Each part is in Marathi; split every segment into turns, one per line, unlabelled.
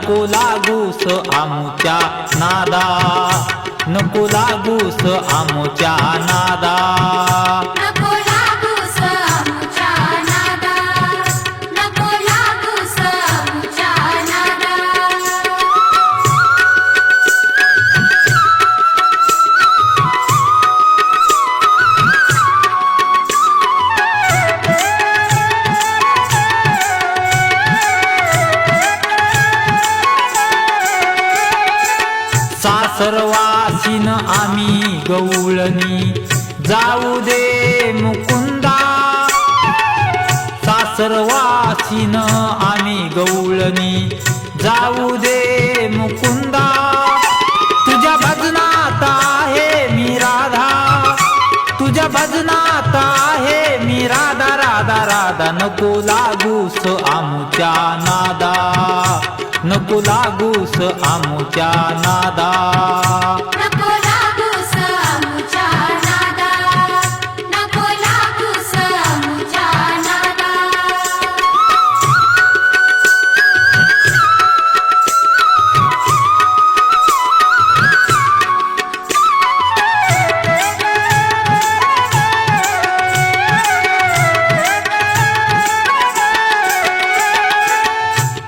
नको लागूस आमुच्या नादा, नको लागूस आमुच्या नादा.
नको लागूस आमुच्या नादा, नको लागूस आमुच्या नादा.
सासरवासीन आम्ही गवळणी जाऊ दे मुकुंदा, सासरवासीन आम्ही गवळणी जाऊ दे मुकुंदा. तुझ्या भजनात आहे मी राधा, तुझ्या भजनात आहे मी राधा राधा राधा. नको लागूस आमुच्या नादा, नको लागूस आमुच्या नादा.
नको लागूस आमुच्या नादा, नको लागूस आमुच्या नादा.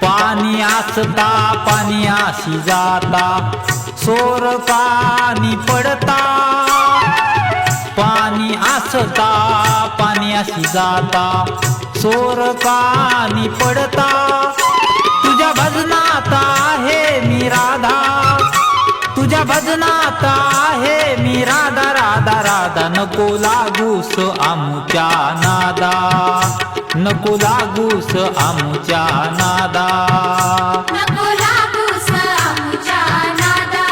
पाणी असता पाणी आशी जाता, सोर कानी पडता. पाणी असता पाणी आशी जाता, सोर कानी पडता. तुझ्या भजनात आहे मी राधा, तुझ्या भजनात आहे मी राधा राधा राधा. नको लागूस आमुच्या नादा, नको लागूस आमुच्या नादा.
नको लागूस आमुच्या नादा,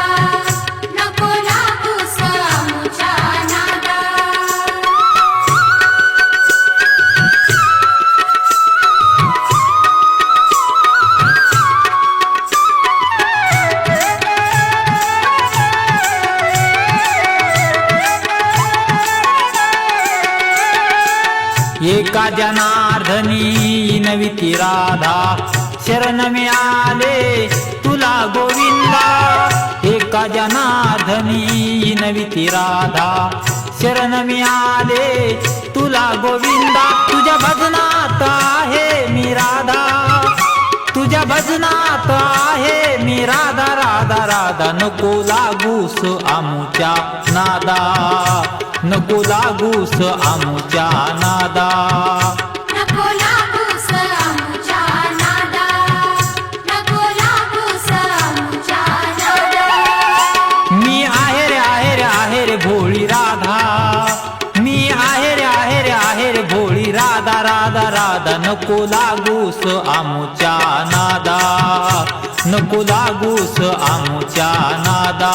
नको लागूस आमुच्या नादा.
एका जनार्दनी नविती राधा, शरण मी आले तुला गोविंदा. एका जनार्दनी नविती राधा, शरण मी आले तुला गोविंदा. तुझ्या भजनात आहे मी राधा, तुझ्या भजनात आहे मी राधा राधा राधा. नको लागूस आमुच्या नादा, नको लागूस आमुच्या नादा.
नको लागूस आमुच्या नादा, नको लागूस आमुच्या नादा.
मी आहे रे आहे रे आहे रे भोळी राधा, मी आहे रे आहे रे आहे रे भोळी राधा राधा राधा. नको लागूस आमुच्या नादा, नको लागूस आमुच्या नादा.